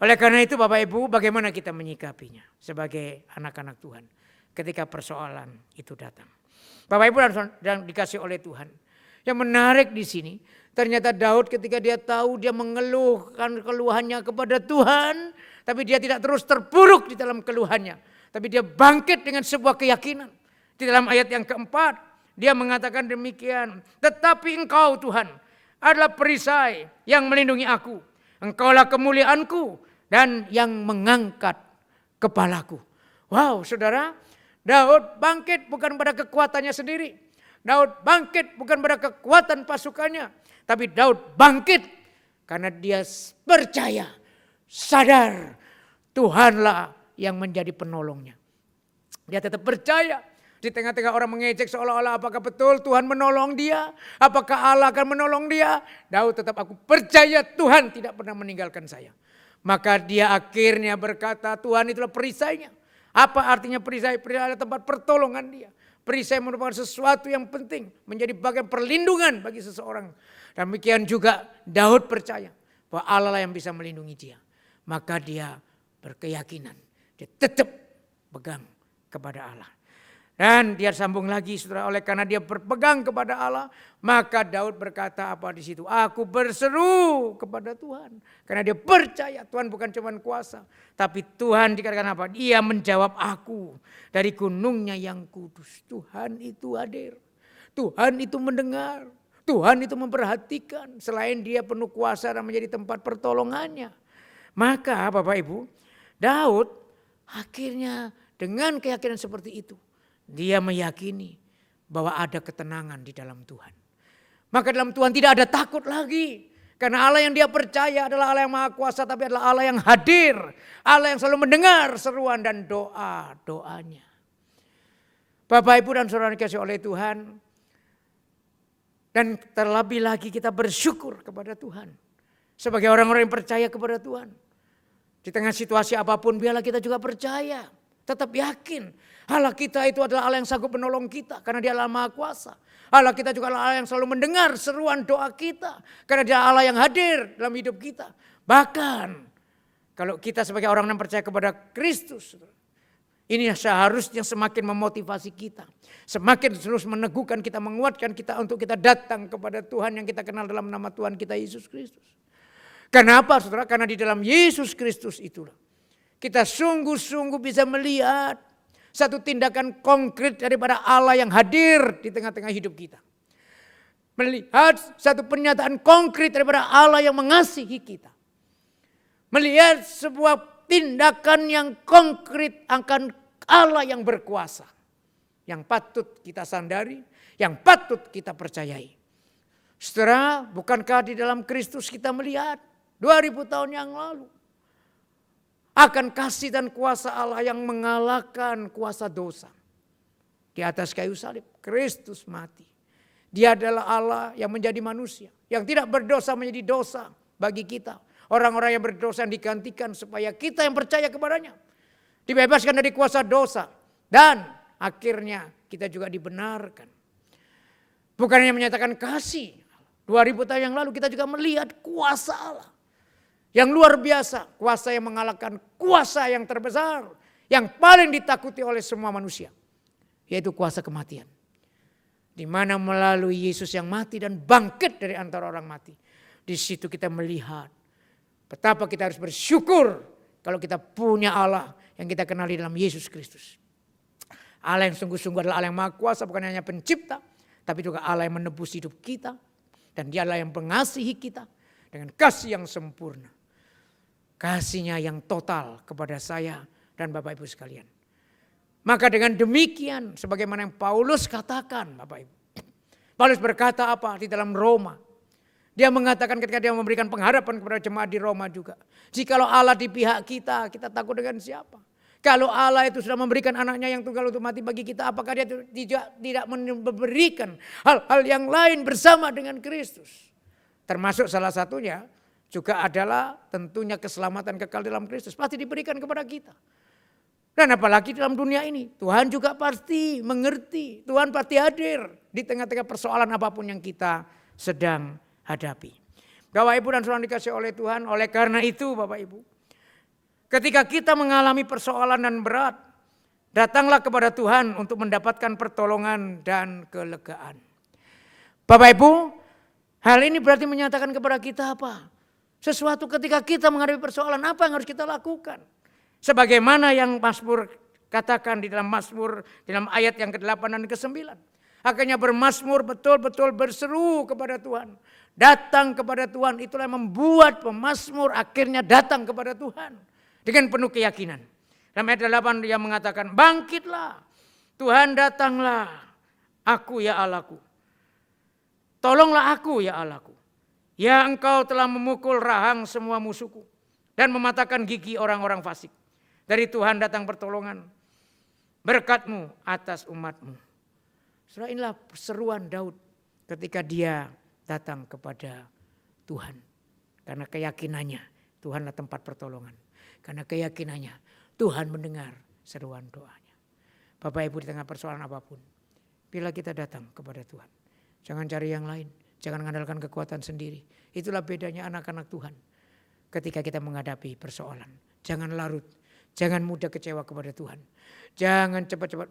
Oleh karena itu Bapak Ibu, bagaimana kita menyikapinya sebagai anak-anak Tuhan. Ketika persoalan itu datang. Bapak Ibu dan dikasih oleh Tuhan. Yang menarik di sini, ternyata Daud ketika dia tahu dia mengeluhkan keluhannya kepada Tuhan, tapi dia tidak terus terpuruk di dalam keluhannya. Tapi dia bangkit dengan sebuah keyakinan. Di dalam ayat yang keempat, dia mengatakan demikian. Tetapi Engkau Tuhan adalah perisai yang melindungi aku. Engkaulah kemuliaanku dan yang mengangkat kepalaku. Wow, saudara, Daud bangkit bukan pada kekuatannya sendiri. Daud bangkit bukan pada kekuatan pasukannya. Tapi Daud bangkit karena dia percaya, sadar Tuhanlah yang menjadi penolongnya. Dia tetap percaya. Di tengah-tengah orang mengejek seolah-olah apakah betul Tuhan menolong dia? Apakah Allah akan menolong dia? Daud tetap, aku percaya Tuhan tidak pernah meninggalkan saya. Maka dia akhirnya berkata, Tuhan itulah perisainya. Apa artinya perisai? Perisai adalah tempat pertolongan dia. Perisai merupakan sesuatu yang penting. Menjadi bagian perlindungan bagi seseorang. Demikian juga Daud percaya bahwa Allah lah yang bisa melindungi dia. Maka dia berkeyakinan. Dia tetap pegang kepada Allah. Dan dia sambung lagi, saudara, oleh karena dia berpegang kepada Allah, maka Daud berkata apa di situ? Aku berseru kepada Tuhan. Karena dia percaya Tuhan bukan cuma kuasa, tapi Tuhan dikatakan apa? Dia menjawab aku dari gunungnya yang kudus. Tuhan itu hadir. Tuhan itu mendengar. Tuhan itu memperhatikan. Selain dia penuh kuasa dan menjadi tempat pertolongannya. Maka Bapak Ibu, Daud akhirnya dengan keyakinan seperti itu, dia meyakini bahwa ada ketenangan di dalam Tuhan. Maka dalam Tuhan tidak ada takut lagi. Karena Allah yang dia percaya adalah Allah yang maha kuasa, tapi adalah Allah yang hadir. Allah yang selalu mendengar seruan dan doa-doanya. Bapak Ibu dan saudara dikasihi oleh Tuhan. Dan terlebih lagi kita bersyukur kepada Tuhan. Sebagai orang-orang yang percaya kepada Tuhan. Di tengah situasi apapun biarlah kita juga percaya. Tetap yakin Allah kita itu adalah Allah yang sanggup menolong kita karena dia adalah maha kuasa. Allah kita juga adalah Allah yang selalu mendengar seruan doa kita karena dia Allah yang hadir dalam hidup kita. Bahkan kalau kita sebagai orang yang percaya kepada Kristus, ini seharusnya semakin memotivasi kita. Semakin terus meneguhkan kita, menguatkan kita untuk kita datang kepada Tuhan yang kita kenal dalam nama Tuhan kita Yesus Kristus. Kenapa saudara? Karena di dalam Yesus Kristus itulah kita sungguh-sungguh bisa melihat satu tindakan konkret daripada Allah yang hadir di tengah-tengah hidup kita. Melihat satu pernyataan konkret daripada Allah yang mengasihi kita. Melihat sebuah tindakan yang konkret akan Allah yang berkuasa. Yang patut kita sandari, yang patut kita percayai. Saudara, bukankah di dalam Kristus kita melihat 2000 tahun yang lalu akan kasih dan kuasa Allah yang mengalahkan kuasa dosa. Di atas kayu salib, Kristus mati. Dia adalah Allah yang menjadi manusia. Yang tidak berdosa menjadi dosa bagi kita. Orang-orang yang berdosa yang digantikan supaya kita yang percaya kepadanya dibebaskan dari kuasa dosa. Dan akhirnya kita juga dibenarkan. Bukan hanya menyatakan kasih. 2000 tahun yang lalu kita juga melihat kuasa Allah. Yang luar biasa, kuasa yang mengalahkan kuasa yang terbesar. Yang paling ditakuti oleh semua manusia. Yaitu kuasa kematian. Di mana melalui Yesus yang mati dan bangkit dari antara orang mati. Di situ kita melihat betapa kita harus bersyukur kalau kita punya Allah yang kita kenali dalam Yesus Kristus. Allah yang sungguh-sungguh adalah Allah yang maha kuasa, bukan hanya pencipta. Tapi juga Allah yang menebus hidup kita. Dan dia Allah yang mengasihi kita dengan kasih yang sempurna. Kasihnya yang total kepada saya dan Bapak Ibu sekalian. Maka dengan demikian sebagaimana yang Paulus katakan Bapak Ibu. Paulus berkata apa di dalam Roma. Dia mengatakan ketika dia memberikan pengharapan kepada jemaat di Roma juga. Jikalau Allah di pihak kita, kita takut dengan siapa? Kalau Allah itu sudah memberikan anaknya yang tunggal untuk mati bagi kita, apakah dia tidak memberikan hal-hal yang lain bersama dengan Kristus? Termasuk salah satunya juga adalah tentunya keselamatan kekal dalam Kristus. Pasti diberikan kepada kita. Dan apalagi dalam dunia ini. Tuhan juga pasti mengerti. Tuhan pasti hadir di tengah-tengah persoalan apapun yang kita sedang hadapi. Bapak Ibu dan saudara dikasih oleh Tuhan. Oleh karena itu Bapak Ibu. Ketika kita mengalami persoalan dan berat. Datanglah kepada Tuhan untuk mendapatkan pertolongan dan kelegaan. Bapak Ibu, hal ini berarti menyatakan kepada kita apa? Sesuatu ketika kita menghadapi persoalan apa yang harus kita lakukan. Sebagaimana yang Mazmur katakan di dalam Mazmur, dalam ayat yang ke-8 dan ke-9. Akhirnya bermazmur betul-betul berseru kepada Tuhan. Datang kepada Tuhan, itulah yang membuat pemazmur akhirnya datang kepada Tuhan. Dengan penuh keyakinan. Dalam ayat 8 dia mengatakan, bangkitlah, Tuhan datanglah, aku ya Allahku. Tolonglah aku ya Allahku. Ya engkau telah memukul rahang semua musuhku. Dan mematahkan gigi orang-orang fasik. Dari Tuhan datang pertolongan. Berkat-Mu atas umat-Mu. Saudara, inilah seruan Daud ketika dia datang kepada Tuhan. Karena keyakinannya Tuhanlah tempat pertolongan. Karena keyakinannya Tuhan mendengar seruan doanya. Bapak Ibu, di tengah persoalan apapun, bila kita datang kepada Tuhan, jangan cari yang lain, jangan mengandalkan kekuatan sendiri. Itulah bedanya anak-anak Tuhan. Ketika kita menghadapi persoalan, jangan larut, jangan mudah kecewa kepada Tuhan. Jangan cepat-cepat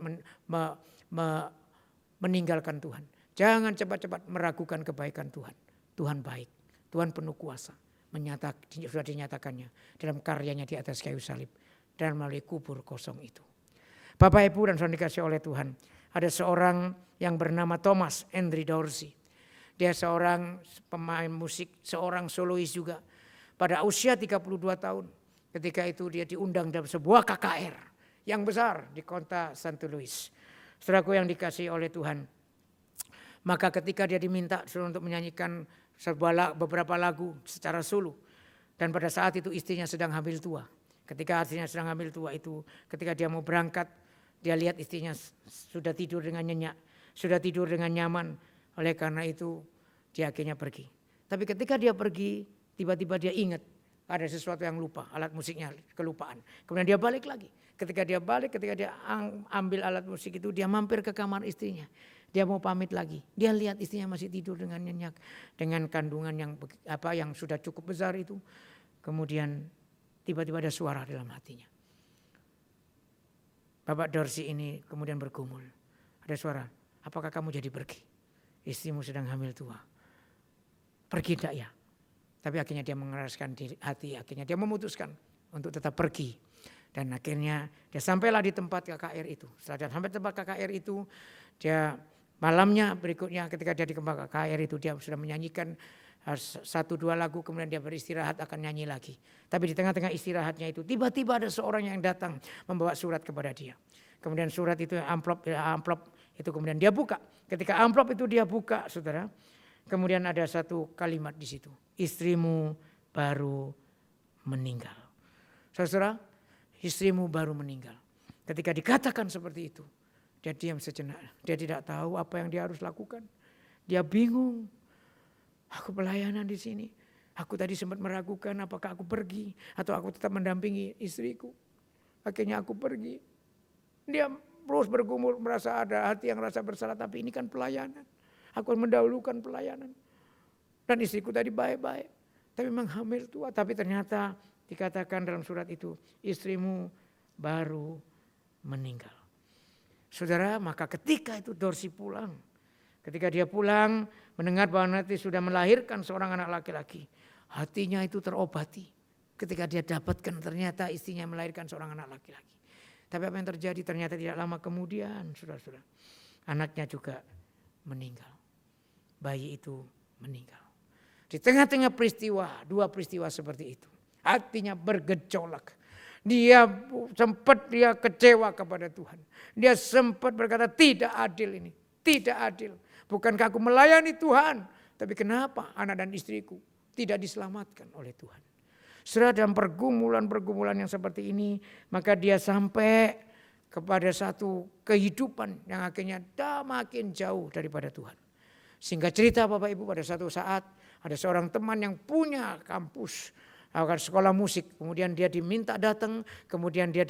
meninggalkan Tuhan. Jangan cepat-cepat meragukan kebaikan Tuhan. Tuhan baik, Tuhan penuh kuasa. Sudah dinyatakannya dalam karyanya di atas kayu salib dan melalui kubur kosong itu. Bapak Ibu dan saudara dikasih oleh Tuhan, ada seorang yang bernama Thomas Henry Dorsey. Dia seorang pemain musik, seorang solois juga. Pada usia 32 tahun, ketika itu dia diundang dalam sebuah KKR yang besar di kota St. Louis. Saudaraku yang dikasih oleh Tuhan, maka ketika dia diminta untuk menyanyikan beberapa lagu secara solo, dan pada saat itu istrinya sedang hamil tua. Ketika istrinya sedang hamil tua itu, ketika dia mau berangkat, dia lihat istrinya sudah tidur dengan nyenyak, sudah tidur dengan nyaman. Oleh karena itu dia akhirnya pergi. Tapi ketika dia pergi, tiba-tiba dia ingat ada sesuatu yang lupa, alat musiknya kelupaan. Kemudian dia balik lagi. Ketika dia ambil alat musik itu, dia mampir ke kamar istrinya. Dia mau pamit lagi. Dia lihat istrinya masih tidur dengan nyenyak, dengan kandungan yang sudah cukup besar itu. Kemudian tiba-tiba ada suara dalam hatinya. Bapak Dorsey ini kemudian bergumul. Ada suara, apakah kamu jadi pergi? Istrimu sedang hamil tua. Pergi tidak ya? Tapi akhirnya dia mengeraskan hati, akhirnya dia memutuskan untuk tetap pergi. Dan akhirnya dia sampailah di tempat KKR itu. Setelah dia sampai tempat KKR itu, dia malamnya berikutnya ketika dia di tempat KKR itu, dia sudah menyanyikan 1-2 lagu, kemudian dia beristirahat akan nyanyi lagi. Tapi di tengah-tengah istirahatnya itu tiba-tiba ada seorang yang datang membawa surat kepada dia. Kemudian surat itu amplop itu kemudian dia buka. Ketika amplop itu dia buka, saudara, kemudian ada satu kalimat di situ. Istrimu baru meninggal. Saudara, istrimu baru meninggal. Ketika dikatakan seperti itu, dia diam sejenak. Dia tidak tahu apa yang dia harus lakukan. Dia bingung. Aku pelayanan di sini. Aku tadi sempat meragukan apakah aku pergi atau aku tetap mendampingi istriku. Akhirnya aku pergi. Dia terus bergumul, merasa ada hati yang rasa bersalah, tapi ini kan pelayanan. Aku mendahulukan pelayanan. Dan istriku tadi baik-baik, tapi memang hamil tua. Tapi ternyata dikatakan dalam surat itu, istrimu baru meninggal. Saudara, maka ketika itu Dorsey pulang. Ketika dia pulang, mendengar bahwa nanti sudah melahirkan seorang anak laki-laki. Hatinya itu terobati. Ketika dia dapatkan ternyata istrinya melahirkan seorang anak laki-laki. Tapi apa yang terjadi ternyata tidak lama kemudian, saudara-saudara. Anaknya juga meninggal. Bayi itu meninggal. Di tengah-tengah peristiwa, 2 peristiwa seperti itu. Hatinya bergejolak. Dia kecewa kepada Tuhan. Dia sempat berkata, tidak adil ini. Tidak adil. Bukankah aku melayani Tuhan? Tapi kenapa anak dan istriku tidak diselamatkan oleh Tuhan? Setelah dalam pergumulan yang seperti ini, maka dia sampai kepada satu kehidupan yang akhirnya makin jauh daripada Tuhan. Sehingga cerita Bapak Ibu, pada satu saat ada seorang teman yang punya kampus, sekolah musik. Kemudian dia diminta datang, kemudian dia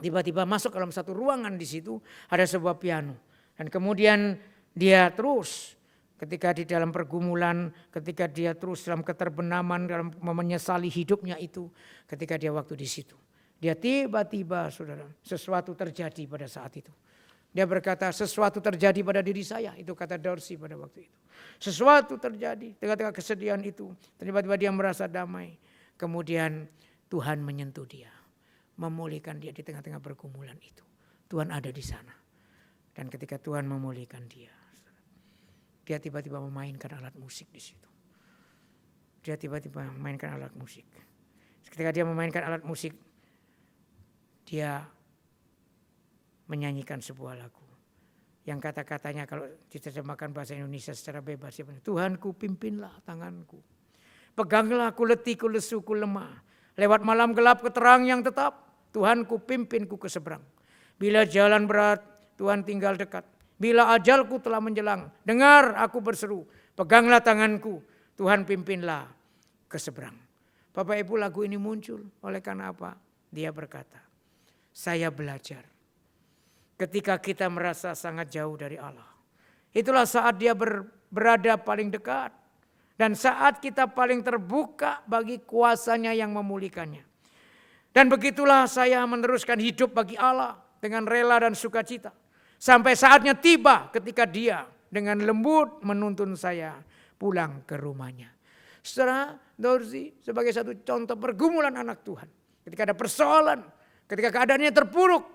tiba-tiba masuk dalam satu ruangan, di situ ada sebuah piano. Dan kemudian dia terus ketika di dalam pergumulan, ketika dia terus dalam keterbenaman, dalam menyesali hidupnya itu, ketika dia waktu di situ. Dia tiba-tiba, saudara, sesuatu terjadi pada saat itu. Dia berkata, sesuatu terjadi pada diri saya. Itu kata Dorsey pada waktu itu. Sesuatu terjadi tengah-tengah kesedihan itu. Tiba-tiba dia merasa damai. Kemudian Tuhan menyentuh dia. Memulihkan dia di tengah-tengah pergumulan itu. Tuhan ada di sana. Dan ketika Tuhan memulihkan dia. Dia tiba-tiba memainkan alat musik di situ. Dia tiba-tiba memainkan alat musik. Ketika dia memainkan alat musik. Dia menyanyikan sebuah lagu yang kata-katanya kalau diterjemahkan bahasa Indonesia secara bebas, Tuhanku pimpinlah tanganku, peganglah ku letih, ku lesu, ku lemah, lewat malam gelap ke terang yang tetap, Tuhanku pimpinku ke seberang. Bila jalan berat, Tuhan tinggal dekat. Bila ajalku telah menjelang, dengar aku berseru, peganglah tanganku, Tuhan pimpinlah ke seberang. Bapak Ibu, lagu ini muncul oleh karena apa? Dia berkata, saya belajar. Ketika kita merasa sangat jauh dari Allah. Itulah saat dia berada paling dekat. Dan saat kita paling terbuka bagi kuasanya yang memulihkannya. Dan begitulah saya meneruskan hidup bagi Allah dengan rela dan sukacita. Sampai saatnya tiba ketika dia dengan lembut menuntun saya pulang ke rumahnya. Saudara Dorsey sebagai satu contoh pergumulan anak Tuhan. Ketika ada persoalan, ketika keadaannya terpuruk.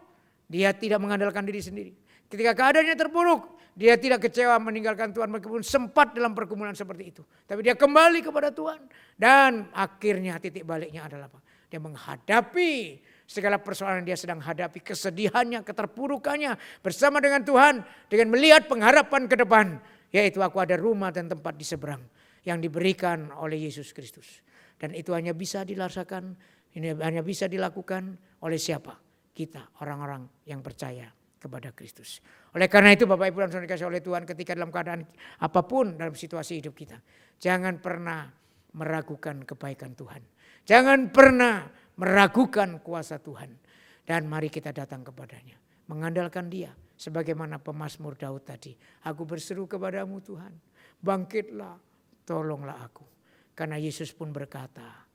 Dia tidak mengandalkan diri sendiri. Ketika keadaannya terpuruk, dia tidak kecewa meninggalkan Tuhan meskipun sempat dalam pergumulan seperti itu. Tapi dia kembali kepada Tuhan. Dan akhirnya titik baliknya adalah apa? Dia menghadapi segala persoalan yang dia sedang hadapi. Kesedihannya, keterpurukannya bersama dengan Tuhan. Dengan melihat pengharapan ke depan. Yaitu aku ada rumah dan tempat di seberang. Yang diberikan oleh Yesus Kristus. Dan itu hanya bisa dirasakan, ini hanya bisa dilakukan oleh siapa? Kita, orang-orang yang percaya kepada Kristus. Oleh karena itu Bapak Ibu dan Saudara dikasihi oleh Tuhan, ketika dalam keadaan apapun dalam situasi hidup kita, jangan pernah meragukan kebaikan Tuhan. Jangan pernah meragukan kuasa Tuhan. Dan mari kita datang kepadanya, mengandalkan Dia. Sebagaimana pemazmur Daud tadi, aku berseru kepadamu Tuhan, bangkitlah, tolonglah aku. Karena Yesus pun berkata,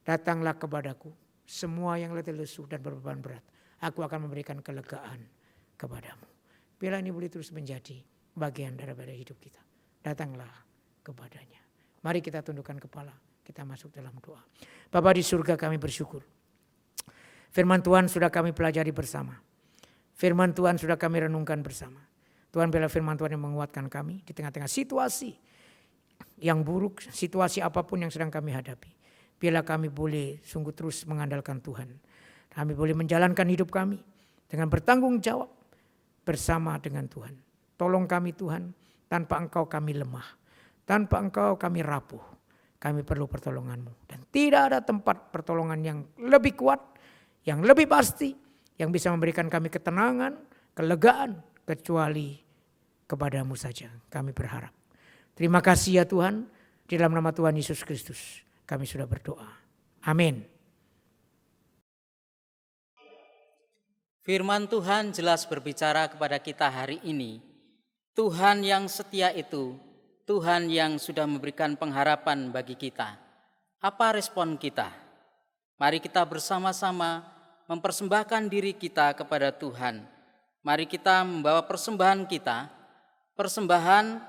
datanglah kepadaku semua yang letih lesu dan berbeban berat, aku akan memberikan kelegaan kepadamu. Bila ini boleh terus menjadi bagian daripada hidup kita, datanglah kepadanya. Mari kita tundukkan kepala, kita masuk dalam doa. Bapa di surga, kami bersyukur. Firman Tuhan sudah kami pelajari bersama. Firman Tuhan sudah kami renungkan bersama. Tuhan, biarlah firman Tuhan yang menguatkan kami di tengah-tengah situasi yang buruk, situasi apapun yang sedang kami hadapi. Biarlah kami boleh sungguh terus mengandalkan Tuhan. Kami boleh menjalankan hidup kami dengan bertanggung jawab bersama dengan Tuhan. Tolong kami Tuhan, tanpa Engkau kami lemah. Tanpa Engkau kami rapuh. Kami perlu pertolongan-Mu. Dan tidak ada tempat pertolongan yang lebih kuat, yang lebih pasti, yang bisa memberikan kami ketenangan, kelegaan, kecuali kepada-Mu saja. Kami berharap. Terima kasih ya Tuhan, di dalam nama Tuhan Yesus Kristus. Kami sudah berdoa. Amin. Firman Tuhan jelas berbicara kepada kita hari ini. Tuhan yang setia itu, Tuhan yang sudah memberikan pengharapan bagi kita. Apa respon kita? Mari kita bersama-sama mempersembahkan diri kita kepada Tuhan. Mari kita membawa persembahan kita. Persembahan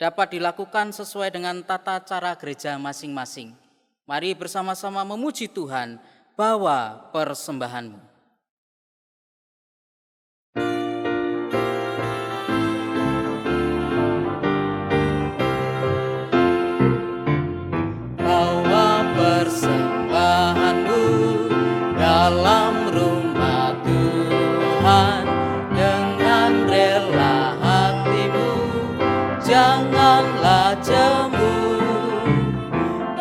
dapat dilakukan sesuai dengan tata cara gereja masing-masing. Mari bersama-sama memuji Tuhan, bawa persembahanmu. Bawa persembahanmu dalam rumah Tuhan dengan rela hatimu, janganlah jemu.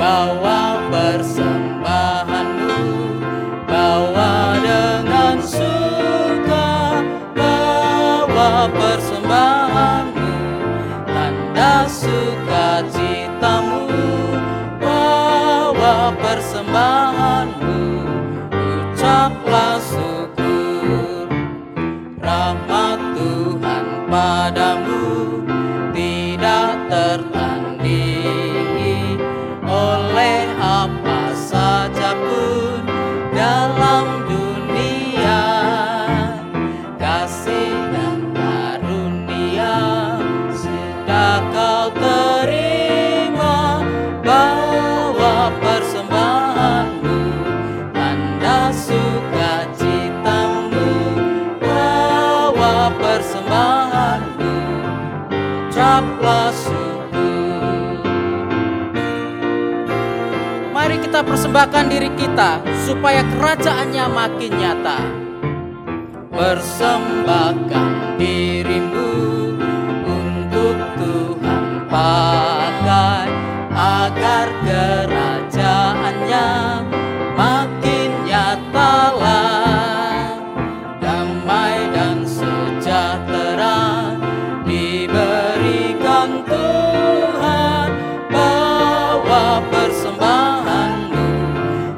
Bawa persembahanmu, bawa dengan suka, bawa persembahanmu, tanda sukacitamu, bawa persembahanmu, ucaplah menyerahkan diri kita supaya kerajaannya makin nyata. Persembahkan dirimu untuk Tuhan pakai, agar kerajaannya makin nyatalah. Damai dan sejahtera diberikan Tuhan, bawa persembahanmu,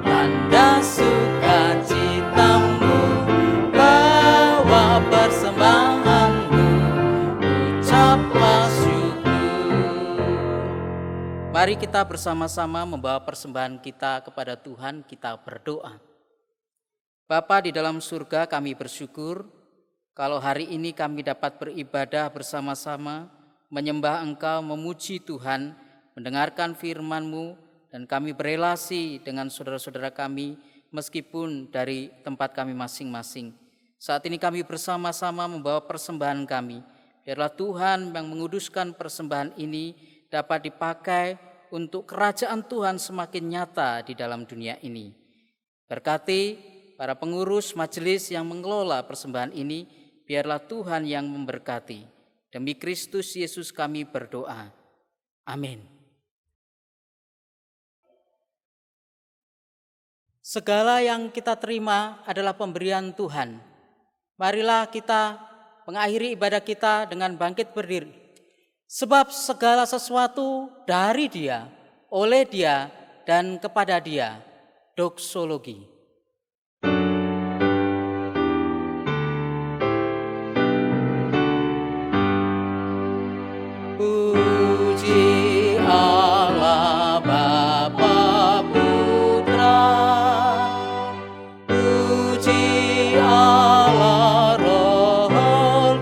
tanda sukacitamu, bawa persembahanmu, ucaplah syukur. Mari kita bersama-sama membawa persembahan kita kepada Tuhan, kita berdoa. Bapa di dalam surga, kami bersyukur kalau hari ini kami dapat beribadah bersama-sama, menyembah Engkau, memuji Tuhan, mendengarkan firman-Mu, dan kami berelasi dengan saudara-saudara kami meskipun dari tempat kami masing-masing. Saat ini kami bersama-sama membawa persembahan kami. Biarlah Tuhan yang menguduskan persembahan ini dapat dipakai untuk kerajaan Tuhan semakin nyata di dalam dunia ini. Berkati para pengurus majelis yang mengelola persembahan ini, biarlah Tuhan yang memberkati. Demi Kristus Yesus kami berdoa. Amin. Segala yang kita terima adalah pemberian Tuhan. Marilah kita mengakhiri ibadah kita dengan bangkit berdiri. Sebab segala sesuatu dari Dia, oleh Dia, dan kepada Dia. Doksologi. Puji Allah Bapa Putra, puji Allah Roh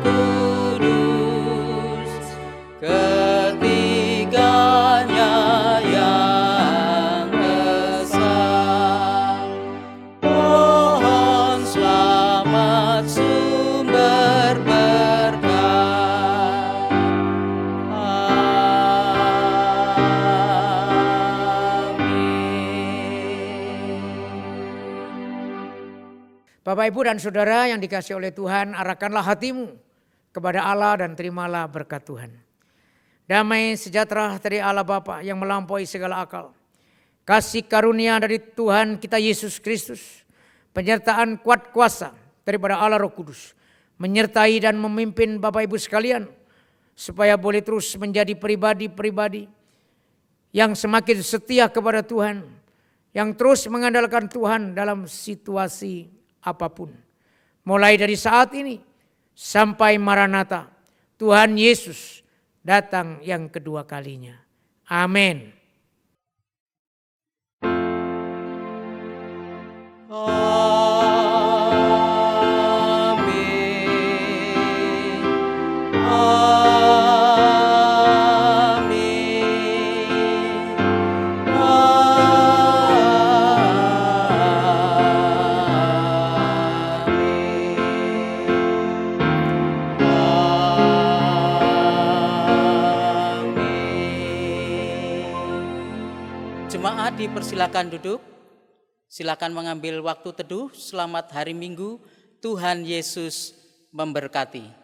Kudus, ketiganya yang esa. Pohon selamat sumber berkah. Bapak, Ibu, dan Saudara yang dikasihi oleh Tuhan, arahkanlah hatimu kepada Allah dan terimalah berkat Tuhan. Damai sejahtera dari Allah Bapa yang melampaui segala akal, kasih karunia dari Tuhan kita Yesus Kristus, penyertaan kuat kuasa daripada Allah Roh Kudus, menyertai dan memimpin Bapak Ibu sekalian, supaya boleh terus menjadi pribadi-pribadi yang semakin setia kepada Tuhan, yang terus mengandalkan Tuhan dalam situasi apapun. Mulai dari saat ini sampai Maranatha, Tuhan Yesus datang yang kedua kalinya. Amin. Jemaat dipersilakan duduk. Silakan mengambil waktu teduh. Selamat hari Minggu. Tuhan Yesus memberkati.